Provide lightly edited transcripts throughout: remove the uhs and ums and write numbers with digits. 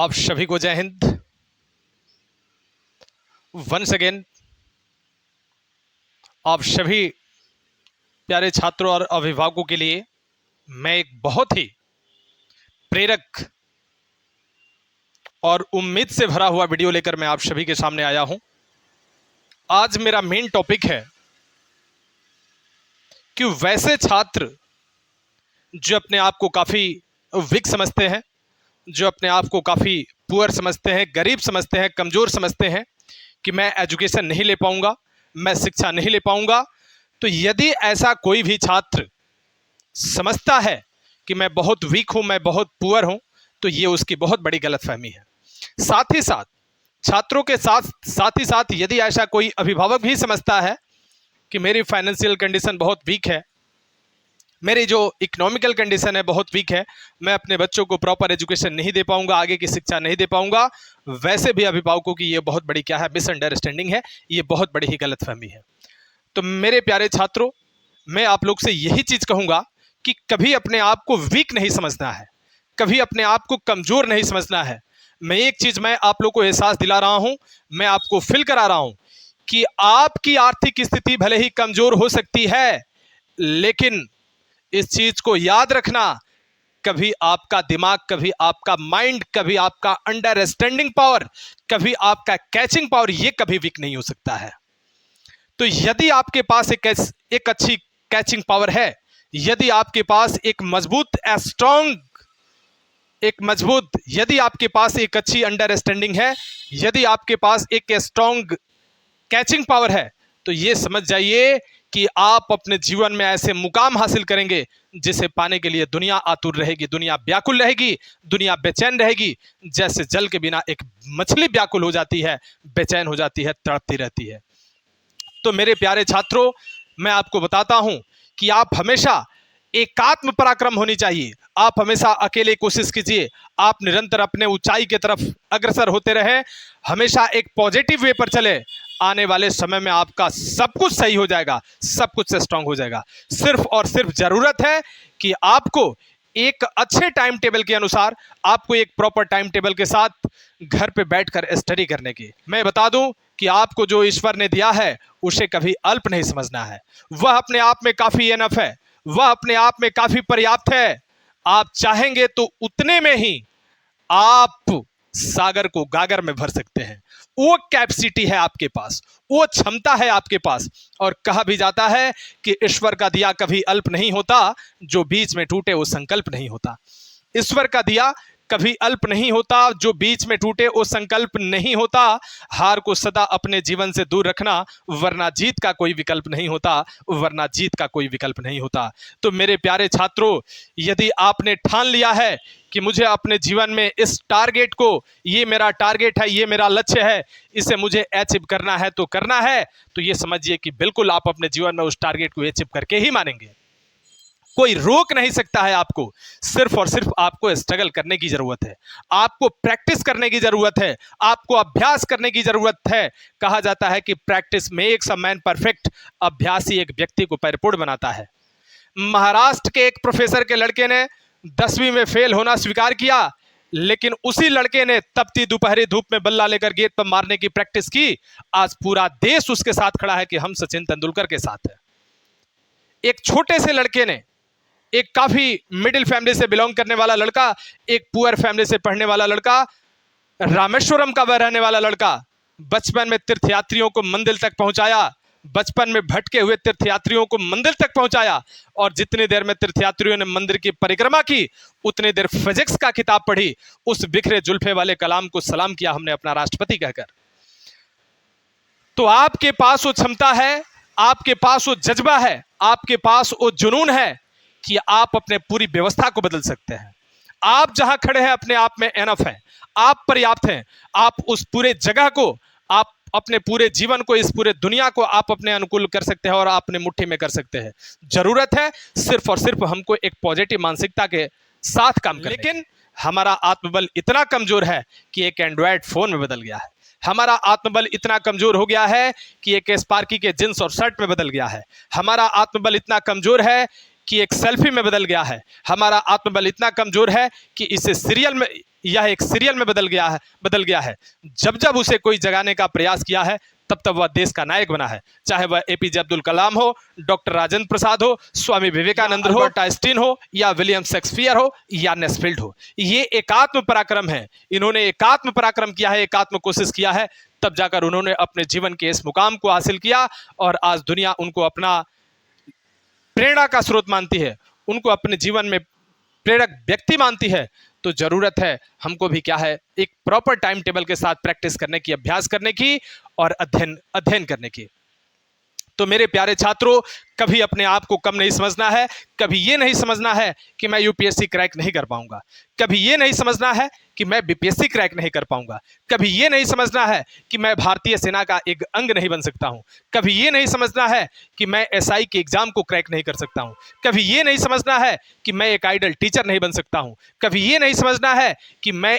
आप सभी को जय हिंद। वंस अगेन आप सभी प्यारे छात्रों और अभिभावकों के लिए मैं एक बहुत ही प्रेरक और उम्मीद से भरा हुआ वीडियो लेकर मैं आप सभी के सामने आया हूं। आज मेरा मेन टॉपिक है कि वैसे छात्र जो अपने आप को काफ़ी वीक समझते हैं, जो अपने आप को काफ़ी पुअर समझते हैं, गरीब समझते हैं, कमज़ोर समझते हैं कि मैं एजुकेशन नहीं ले पाऊंगा, मैं शिक्षा नहीं ले पाऊंगा, तो यदि ऐसा कोई भी छात्र समझता है कि मैं बहुत वीक हूं, मैं बहुत पुअर हूं, तो ये उसकी बहुत बड़ी गलतफहमी है। साथ ही साथ छात्रों के साथ ही साथ यदि ऐसा कोई अभिभावक भी समझता है कि मेरी फाइनेंशियल कंडीशन बहुत वीक है, मेरी जो इकोनॉमिकल कंडीशन है बहुत वीक है, मैं अपने बच्चों को प्रॉपर एजुकेशन नहीं दे पाऊंगा, आगे की शिक्षा नहीं दे पाऊंगा, वैसे भी अभिभावकों की ये बहुत बड़ी क्या है, मिसअंडरस्टैंडिंग है, ये बहुत बड़ी ही गलतफहमी है। तो मेरे प्यारे छात्रों, मैं आप लोग से यही चीज़ कहूँगा कि कभी अपने आप को वीक नहीं समझना है, कभी अपने आप को कमज़ोर नहीं समझना है। एक चीज़ मैं आप लोग को एहसास दिला रहा हूँ, मैं आपको फील करा रहा हूँ कि आपकी आर्थिक स्थिति भले ही कमज़ोर हो सकती है, लेकिन इस चीज़ को याद रखना, कभी आपका दिमाग, कभी आपका माइंड, कभी आपका अंडरस्टैंडिंग पावर, कभी आपका कैचिंग पावर, ये कभी वीक नहीं हो सकता है। तो यदि आपके पास एक अच्छी कैचिंग पावर है, यदि आपके पास एक यदि आपके पास एक अच्छी अंडरस्टैंडिंग है, यदि आपके पास एक स्ट्रॉन्ग कैचिंग पावर है, तो ये समझ जाइए कि आप अपने जीवन में ऐसे मुकाम हासिल करेंगे जिसे पाने के लिए दुनिया आतुर रहेगी, दुनिया व्याकुल रहेगी, दुनिया बेचैन रहेगी। जैसे जल के बिना एक मछली व्याकुल हो जाती है, बेचैन हो जाती है, तड़पती रहती है। तो मेरे प्यारे छात्रों, मैं आपको बताता हूं कि आप हमेशा एकात्म पराक्रम होनी चाहिए। आप हमेशा अकेले कोशिश कीजिए, आप निरंतर अपने ऊंचाई की तरफ अग्रसर होते रहें, हमेशा एक पॉजिटिव वे पर चले। आने वाले समय में आपका सब कुछ सही हो जाएगा, सब कुछ स्ट्रांग हो जाएगा। सिर्फ और सिर्फ जरूरत है कि आपको एक अच्छे टाइम टेबल के अनुसार, आपको एक प्रॉपर टाइम टेबल के साथ घर पे बैठकर स्टडी करने की। मैं बता दूं कि आपको जो ईश्वर ने दिया है उसे कभी अल्प नहीं समझना है। वह अपने आप में काफी एनफ है, वह अपने आप में काफी पर्याप्त है। आप चाहेंगे तो उतने में ही आप सागर को गागर में भर सकते हैं। वो कैपेसिटी है आपके पास, वो क्षमता है आपके पास। और कहा भी जाता है कि ईश्वर का दिया कभी अल्प नहीं होता, जो बीच में टूटे वो संकल्प नहीं होता। ईश्वर का दिया कभी अल्प नहीं होता, जो बीच में टूटे वो संकल्प नहीं होता। हार को सदा अपने जीवन से दूर रखना, वरना जीत का कोई विकल्प नहीं होता, वरना जीत का कोई विकल्प नहीं होता। तो मेरे प्यारे छात्रों, यदि आपने ठान लिया है कि मुझे अपने जीवन में इस टारगेट को, ये मेरा टारगेट है, ये मेरा लक्ष्य है, इसे मुझे अचीव करना है तो करना है, तो ये समझिए कि बिल्कुल आप अपने जीवन में उस टारगेट को अचीव करके ही मानेंगे। कोई रोक नहीं सकता है आपको। सिर्फ और सिर्फ आपको स्ट्रगल करने की जरूरत है, आपको प्रैक्टिस करने की जरूरत है, आपको अभ्यास करने की जरूरत है। कहा जाता है कि practice makes a man perfect, अभ्यास ही एक व्यक्ति को परिपूर्ण बनाता है। महाराष्ट्र के एक प्रोफेसर के लड़के ने 10वीं में फेल होना स्वीकार किया, लेकिन उसी लड़के ने तपती दोपहरी धूप में बल्ला लेकर गेंद पर मारने की प्रैक्टिस की। आज पूरा देश उसके साथ खड़ा है कि हम सचिन तेंदुलकर के साथ हैं। एक छोटे से लड़के ने, एक काफी मिडिल फैमिली से बिलोंग करने वाला लड़का, एक पुअर फैमिली से पढ़ने वाला लड़का, रामेश्वरम का वह रहने वाला लड़का, बचपन में तीर्थयात्रियों को मंदिर तक पहुंचाया, बचपन में भटके हुए तीर्थयात्रियों को मंदिर तक पहुंचाया। और जितनी देर में तीर्थयात्रियों ने मंदिर की परिक्रमा की, उतनी देर फिजिक्स का किताब पढ़ी, उस बिखरे जुल्फे वाले कलाम को सलाम किया हमने अपना राष्ट्रपति कहकर। तो आपके पास वो क्षमता है, आपके पास वो जज्बा है, आपके पास वो जुनून है कि आप अपने पूरी व्यवस्था को बदल सकते हैं। आप जहां खड़े हैं अपने आप में एनफ हैं, आप पर्याप्त हैं। आप उस पूरे जगह को, आप अपने पूरे जीवन को, इस पूरे दुनिया को आप अपने अनुकूल कर सकते हैं और आप अपने मुट्ठी में कर सकते हैं। जरूरत है सिर्फ और सिर्फ हमको एक पॉजिटिव मानसिकता के साथ काम करने। लेकिन हमारा आत्मबल इतना कमजोर है कि एक एंड्रॉयड फोन में बदल गया है। हमारा आत्मबल इतना कमजोर हो गया है कि एक स्पार्की के जींस और शर्ट में बदल गया है। हमारा आत्मबल इतना कमजोर है कि एक सेल्फी में बदल गया है। हमारा आत्मबल इतना कमजोर है कि इसे सीरियल में यह एक सीरियल में बदल गया है। जब जब उसे कोई जगाने का प्रयास किया है, तब तब वह देश का नायक बना है। चाहे वह एपीजे अब्दुल कलाम हो, डॉक्टर राजेंद्र प्रसाद हो, स्वामी विवेकानंद हो, अल्बर्ट आइंस्टीन हो, या विलियम शेक्सपियर हो, या नेस्फील्ड हो। ये एकात्म पराक्रम है। इन्होंने एकात्म पराक्रम किया है, एकात्म कोशिश किया है, तब जाकर उन्होंने अपने जीवन के इस मुकाम को हासिल किया और आज दुनिया उनको अपना प्रेरणा का स्रोत मानती है, उनको अपने जीवन में प्रेरक व्यक्ति मानती है। तो जरूरत है हमको भी क्या है, एक प्रॉपर टाइम टेबल के साथ प्रैक्टिस करने की, अभ्यास करने की और अध्ययन करने की। तो मेरे प्यारे छात्रों, कभी अपने आप को कम नहीं समझना है, कभी ये नहीं समझना है कि मैं यूपीएससी क्रैक नहीं कर पाऊंगा, कभी ये नहीं समझना है कि मैं बीपीएससी क्रैक नहीं कर पाऊंगा, कभी ये नहीं समझना है कि मैं भारतीय सेना का एक अंग नहीं बन सकता हूं, कभी ये नहीं समझना है कि मैं एसआई के एग्जाम को क्रैक नहीं कर सकता हूं, कभी ये नहीं समझना है कि मैं एक आइडल टीचर नहीं बन सकता हूं, कभी ये नहीं समझना है कि मैं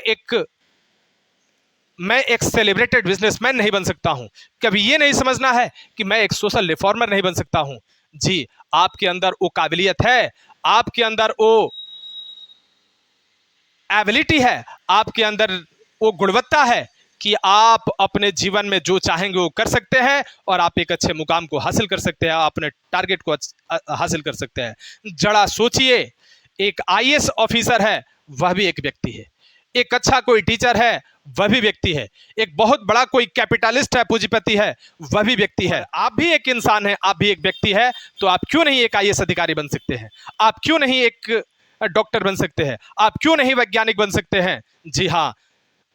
एक सेलिब्रेटेड बिजनेसमैन नहीं बन सकता हूं, कभी ये नहीं समझना है कि मैं एक सोशल रिफॉर्मर नहीं बन सकता हूं। जी, आपके अंदर वो काबिलियत है, आपके अंदर वो एबिलिटी है, आपके अंदर वो गुणवत्ता है कि आप अपने जीवन में जो चाहेंगे वो कर सकते हैं और आप एक अच्छे मुकाम को हासिल कर सकते हैं, अपने टारगेट को हासिल कर सकते हैं। जरा सोचिए, एक आईएएस ऑफिसर है, वह भी एक व्यक्ति है, एक अच्छा कोई टीचर है, वह भी व्यक्ति है, एक बहुत बड़ा कोई कैपिटलिस्ट है, पूंजीपति है, वह भी व्यक्ति है। आप भी एक इंसान है, आप भी एक व्यक्ति है। तो आप क्यों नहीं एक आईएएस अधिकारी बन सकते हैं? आप क्यों नहीं एक डॉक्टर बन सकते हैं? आप क्यों नहीं वैज्ञानिक बन सकते हैं? जी हाँ,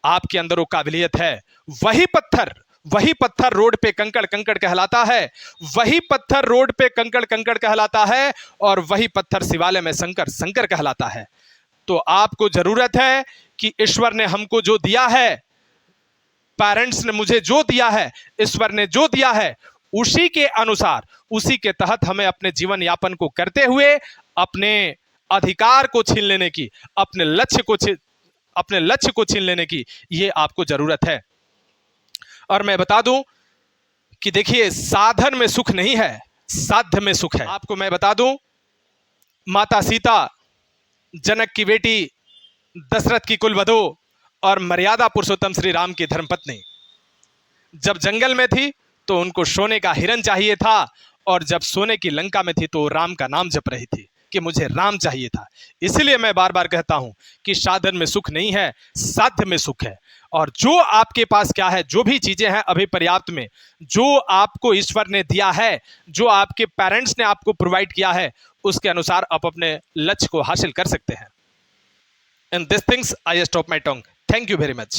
आपके अंदर वो काबिलियत है। वही पत्थर रोड पे कंकड़ कंकड़ कहलाता है, वही पत्थर रोड पे कंकड़ कंकड़ कहलाता है और वही पत्थर शिवालय में शंकर शंकर कहलाता है। तो आपको जरूरत है कि ईश्वर ने हमको जो दिया है, पेरेंट्स ने मुझे जो दिया है, ईश्वर ने जो दिया है, उसी के अनुसार, उसी के तहत हमें अपने जीवन यापन को करते हुए अपने अधिकार को छीन लेने की, अपने लक्ष्य को छीन लेने की ये आपको जरूरत है। और मैं बता दूं कि देखिए, साधन में सुख नहीं है, साध्य में सुख है। आपको मैं बता दूं, माता सीता, जनक की बेटी, दशरथ की कुलवधू और मर्यादा पुरुषोत्तम श्री राम की धर्मपत्नी, जब जंगल में थी तो उनको सोने का हिरन चाहिए था, और जब सोने की लंका में थी तो राम का नाम जप रही थी कि मुझे राम चाहिए था। इसलिए मैं बार बार कहता हूं कि साधन में सुख नहीं है, साध्य में सुख है। और जो आपके पास क्या है, जो भी चीजें हैं अभी पर्याप्त में, जो आपको ईश्वर ने दिया है, जो आपके पेरेंट्स ने आपको प्रोवाइड किया है, उसके अनुसार आप अपने लक्ष्य को हासिल कर सकते हैं। In these things, I stop my tongue. Thank you very much.